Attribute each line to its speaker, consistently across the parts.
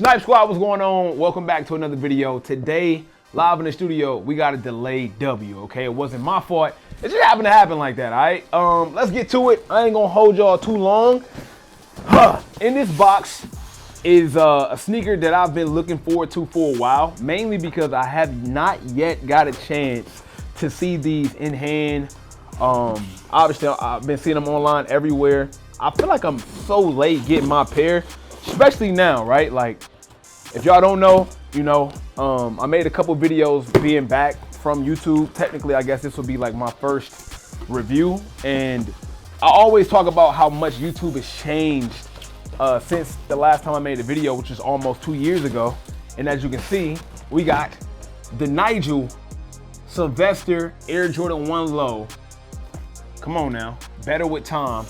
Speaker 1: Snipe Squad, what's going on? Welcome back to another video. Today, live in the studio, we got a delayed W, okay? It wasn't my fault. It just happened to happen like that, all right? Let's get to it. I ain't gonna hold y'all too long. In this box is a sneaker that I've been looking forward to for a while, mainly because I have not yet got a chance to see these in hand. Obviously, I've been seeing them online everywhere. I feel like I'm so late getting my pair, especially now, right? Like, if y'all don't know, you know, I made a couple videos being back from YouTube. Technically, I guess this will be like my first review. And I always talk about how much YouTube has changed since the last time I made a video, which is almost 2 years ago. And as you can see, we got the Nigel Sylvester Air Jordan 1 Low. Come on now, better with time.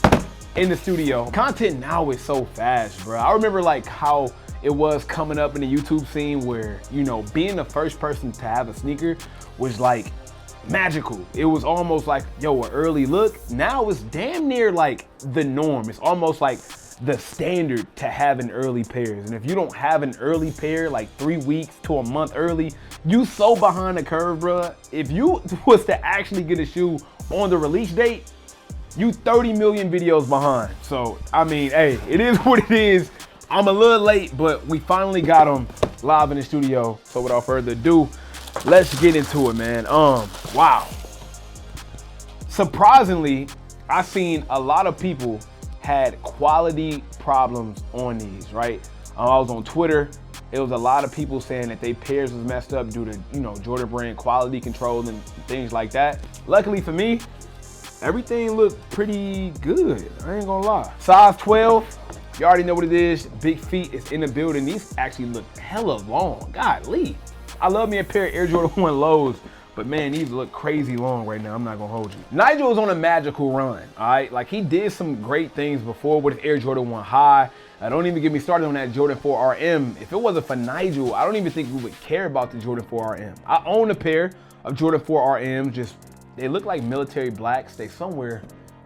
Speaker 1: In the studio. Content now is so fast, bro. I remember like how it was coming up in the YouTube scene where, you know, being the first person to have a sneaker was like magical. It was almost like, yo, an early look. Now it's damn near like the norm. It's almost like the standard to have an early pairs. And if you don't have an early pair, like 3 weeks to a month early, you so behind the curve, bro. If you was to actually get a shoe on the release date, you 30 million videos behind. So, I mean, hey, it is what it is. I'm a little late, but we finally got them live in the studio. So without further ado, let's get into it, man. Wow. Surprisingly, I seen a lot of people had quality problems on these, right? I was on Twitter. It was a lot of people saying that they pairs was messed up due to, you know, Jordan brand quality control and things like that. Luckily for me, everything looked pretty good, I ain't gonna lie. Size 12, you already know what it is. Big feet is in the building. These actually look hella long, golly. I love me a pair of Air Jordan 1 lows, but man, these look crazy long right now, I'm not gonna hold you. Nigel was on a magical run, all right? Like, he did some great things before with Air Jordan 1 High. Don't even get me started on that Jordan 4 RM. If it wasn't for Nigel, I don't even think we would care about the Jordan 4 RM. I own a pair of Jordan 4 RMs, just they look like military blacks. They somewhere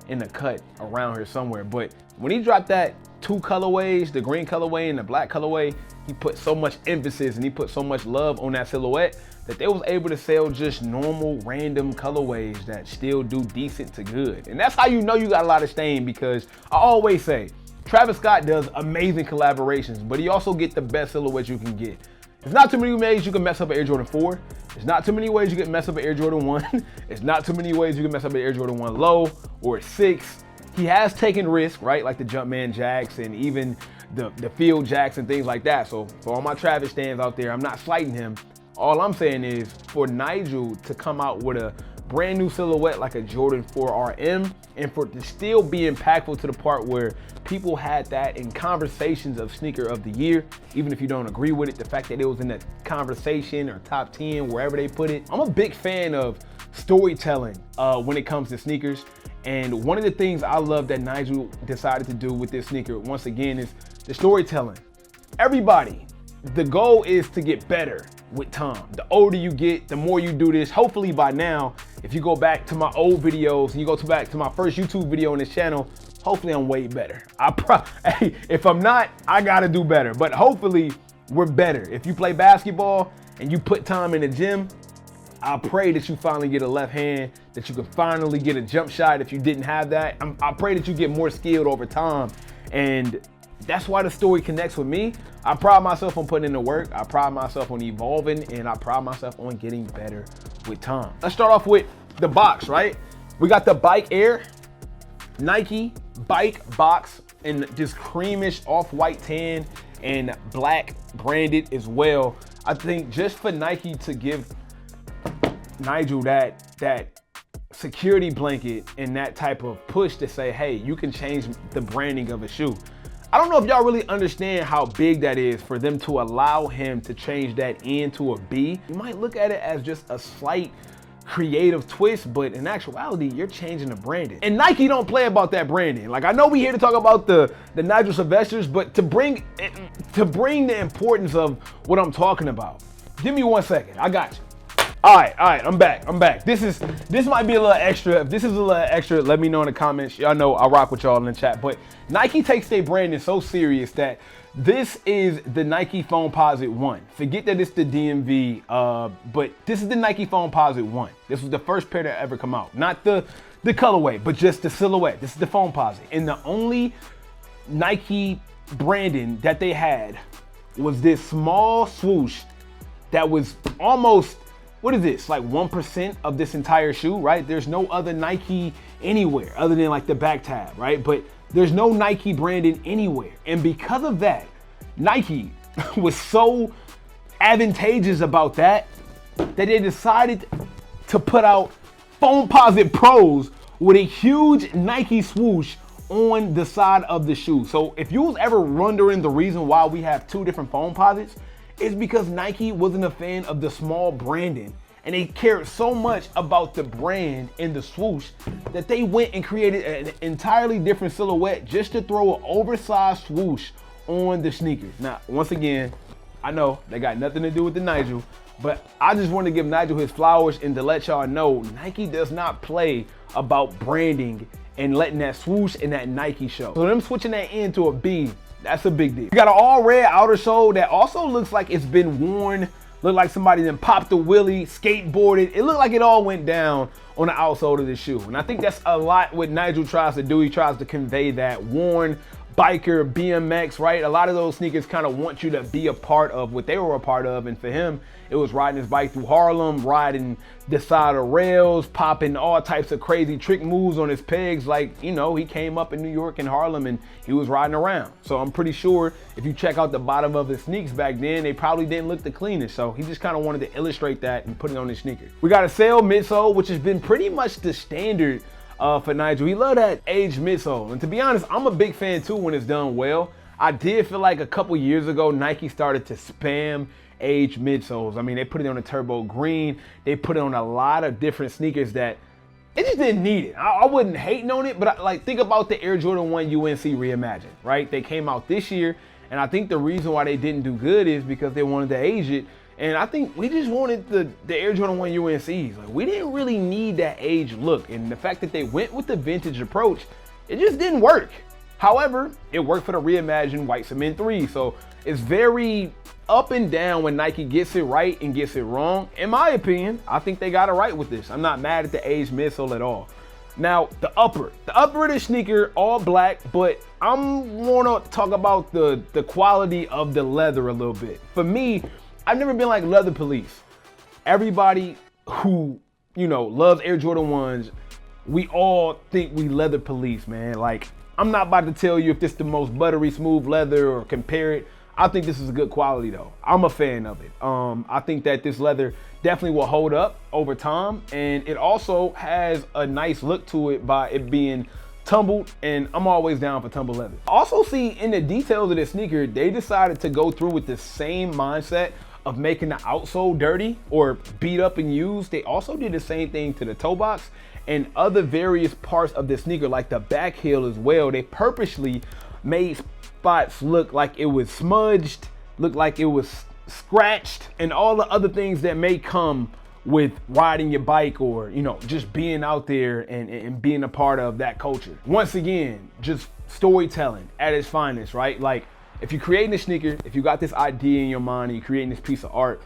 Speaker 1: in the cut around here somewhere. But when he dropped that 2 colorways, the green colorway and the black colorway, he put so much emphasis and he put so much love on that silhouette that they was able to sell just normal random colorways that still do decent to good. And that's how you know you got a lot of stain, because I always say, Travis Scott does amazing collaborations, but he also get the best silhouettes you can get. There's not too many ways you can mess up an Air Jordan 4. There's not too many ways you can mess up an Air Jordan 1. There's not too many ways you can mess up an Air Jordan 1 Low or a 6. He has taken risks, right? Like the Jumpman Jacks and even the Field Jacks and things like that. So for all my Travis stands out there, I'm not slighting him. All I'm saying is for Nigel to come out with a brand new silhouette like a Jordan 4 RM and for it to still be impactful to the part where people had that in conversations of sneaker of the year, even if you don't agree with it, the fact that it was in the conversation or top 10, wherever they put it. I'm a big fan of storytelling when it comes to sneakers. And one of the things I love that Nigel decided to do with this sneaker, once again, is the storytelling. Everybody, the goal is to get better with time. The older you get, the more you do this. Hopefully by now, if you go back to my old videos and you go back to my first YouTube video on this channel, hopefully I'm way better. Hey, if I'm not, I gotta do better. But hopefully we're better. If you play basketball and you put time in the gym, I pray that you finally get a left hand, that you can finally get a jump shot if you didn't have that. I pray that you get more skilled over time. And that's why the story connects with me. I pride myself on putting in the work. I pride myself on evolving, and I pride myself on getting better with time. Let's start off with the box, right? We got the Bike Air, Nike Bike box in this creamish off-white tan and black branded as well. I think just for Nike to give Nigel that security blanket and that type of push to say, hey, you can change the branding of a shoe. I don't know if y'all really understand how big that is for them to allow him to change that N to a B. You might look at it as just a slight creative twist, but in actuality, you're changing the branding. And Nike don't play about that branding. Like, I know we here to talk about the Nigel Sylvesters, but to bring the importance of what I'm talking about, give me 1 second. I got you. All right, I'm back. This might be a little extra. If this is a little extra, let me know in the comments. Y'all know I rock with y'all in the chat. But Nike takes their branding so serious that This is the Nike Foamposite 1. Forget that it's the DMV, but this is the Nike Foamposite 1. This was the first pair to ever come out. Not the colorway, but just the silhouette. This is the Foamposite. And the only Nike branding that they had was this small swoosh that was almost, what is this, like 1% of this entire shoe, right? There's no other Nike anywhere other than like the back tab, right? But there's no Nike branding anywhere. And because of that, Nike was so advantageous about that they decided to put out Foamposite Pros with a huge Nike swoosh on the side of the shoe. So if you was ever wondering the reason why we have two different Foamposites, it's because Nike wasn't a fan of the small branding. And they cared so much about the brand and the swoosh that they went and created an entirely different silhouette just to throw an oversized swoosh on the sneakers. Now, once again, I know they got nothing to do with the Nigel, but I just want to give Nigel his flowers and to let y'all know Nike does not play about branding and letting that swoosh and that Nike show. So them switching that in to a B, that's a big deal. We got an all red outer sole that also looks like it's been worn. Looked like somebody then popped a wheelie, skateboarded. It looked like it all went down on the outsole of the shoe. And I think that's a lot what Nigel tries to do. He tries to convey that worn biker, BMX, right? A lot of those sneakers kind of want you to be a part of what they were a part of. And for him, it was riding his bike through Harlem, riding the side of rails, popping all types of crazy trick moves on his pegs. Like, you know, he came up in New York and Harlem and he was riding around. So I'm pretty sure if you check out the bottom of his sneaks back then, they probably didn't look the cleanest. So he just kind of wanted to illustrate that and put it on his sneaker. We got a Resale midsole, which has been pretty much the standard for Nigel. He loved that aged midsole. And to be honest, I'm a big fan too when it's done well. I did feel like a couple years ago, Nike started to spam aged midsoles. I mean, they put it on a turbo green. They put it on a lot of different sneakers that it just didn't need it. I wasn't hating on it, but think about the Air Jordan 1 UNC Reimagined, right? They came out this year, and I think the reason why they didn't do good is because they wanted to age it. And I think we just wanted the Air Jordan 1 UNCs. Like, we didn't really need that age look. And the fact that they went with the vintage approach, it just didn't work. However, it worked for the reimagined white cement 3. So it's very up and down when Nike gets it right and gets it wrong. In my opinion, I think they got it right with this. I'm not mad at the aged midsole at all. Now, the upper of the sneaker, all black, but I'm wanna talk about the quality of the leather a little bit. For me, I've never been like leather police. Everybody who, you know, loves Air Jordan 1s, we all think we leather police, man. Like, I'm not about to tell you if this is the most buttery smooth leather or compare it. I think this is good quality though. I'm a fan of it. I think that this leather definitely will hold up over time, and it also has a nice look to it by it being tumbled, and I'm always down for tumble leather. Also see in the details of this sneaker, they decided to go through with the same mindset of making the outsole dirty or beat up and used. They also did the same thing to the toe box and other various parts of the sneaker, like the back heel as well. They purposely made spots look like it was smudged, look like it was scratched, and all the other things that may come with riding your bike or, you know, just being out there and being a part of that culture. Once again, just storytelling at its finest, right? Like, if you're creating a sneaker, if you got this idea in your mind and you're creating this piece of art,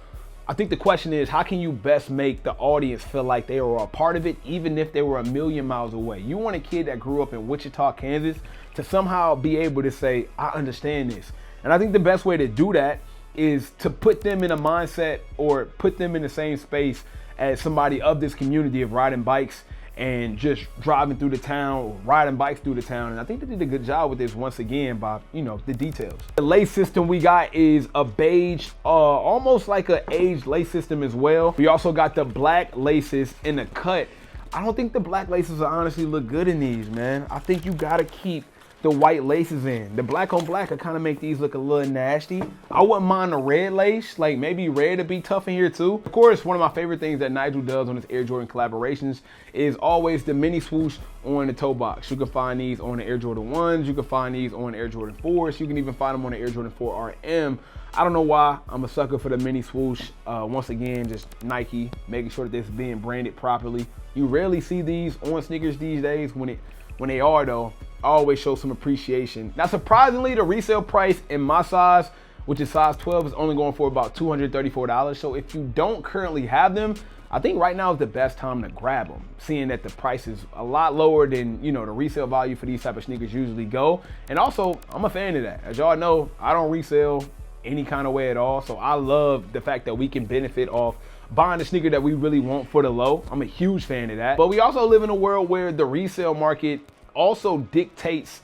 Speaker 1: I think the question is, how can you best make the audience feel like they were a part of it, even if they were a million miles away? You want a kid that grew up in Wichita, Kansas, to somehow be able to say, I understand this. And I think the best way to do that is to put them in a mindset or put them in the same space as somebody of this community of riding bikes and just driving through the town or riding bikes through the town. And I think they did a good job with this once again by, you know, the details. The lace system we got is a beige, almost like an aged lace system as well. We also got the black laces in the cut. I don't think the black laces honestly look good in these, man. I think you gotta keep the white laces in. The black on black will kind of make these look a little nasty. I wouldn't mind the red lace, like maybe red to be tough in here too. Of course, one of my favorite things that Nigel does on his Air Jordan collaborations is always the mini swoosh on the toe box. You can find these on the Air Jordan 1s, you can find these on the Air Jordan 4s, you can even find them on the Air Jordan 4 RM. I don't know why, I'm a sucker for the mini swoosh. Once again, just Nike, making sure that this is being branded properly. You rarely see these on sneakers these days. When they are though, always show some appreciation. Now, surprisingly, the resale price in my size, which is size 12, is only going for about $234. So if you don't currently have them, I think right now is the best time to grab them, seeing that the price is a lot lower than, you know, the resale value for these type of sneakers usually go. And also, I'm a fan of that. As y'all know, I don't resell any kind of way at all. So I love the fact that we can benefit off buying a sneaker that we really want for the low. I'm a huge fan of that. But we also live in a world where the resale market also dictates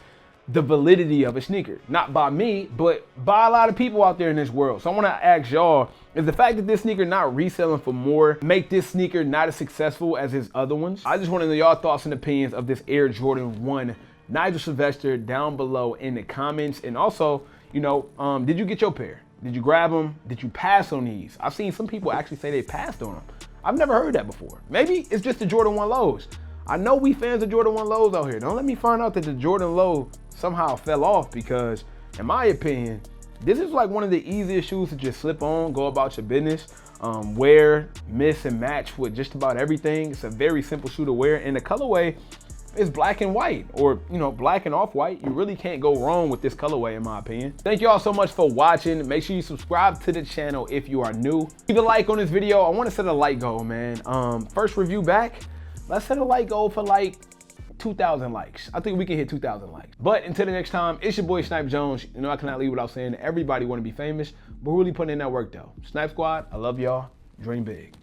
Speaker 1: the validity of a sneaker. Not by me, but by a lot of people out there in this world. So I want to ask y'all, is the fact that this sneaker not reselling for more make this sneaker not as successful as his other ones? I just want to know y'all thoughts and opinions of this Air Jordan 1 Nigel Sylvester down below in the comments. And also, you know, did you get your pair? Did you grab them? Did you pass on these? I've seen some people actually say they passed on them. I've never heard that before. Maybe it's just the Jordan 1 lows. I know we fans of Jordan 1 lows out here. Don't let me find out that the Jordan low somehow fell off, because in my opinion, this is like one of the easiest shoes to just slip on, go about your business, wear, mix and match with just about everything. It's a very simple shoe to wear, and the colorway is black and white, or, you know, black and off-white. You really can't go wrong with this colorway, in my opinion. Thank you all so much for watching. Make sure you subscribe to the channel if you are new. Leave a like on this video. I want to set a like goal, man. First review back, let's set a like goal for like 2,000 likes. I think we can hit 2,000 likes. But until the next time, it's your boy Snipe Jones. You know, I cannot leave without saying that everybody want to be famous, but really putting in that work though. Snipe Squad, I love y'all. Dream big.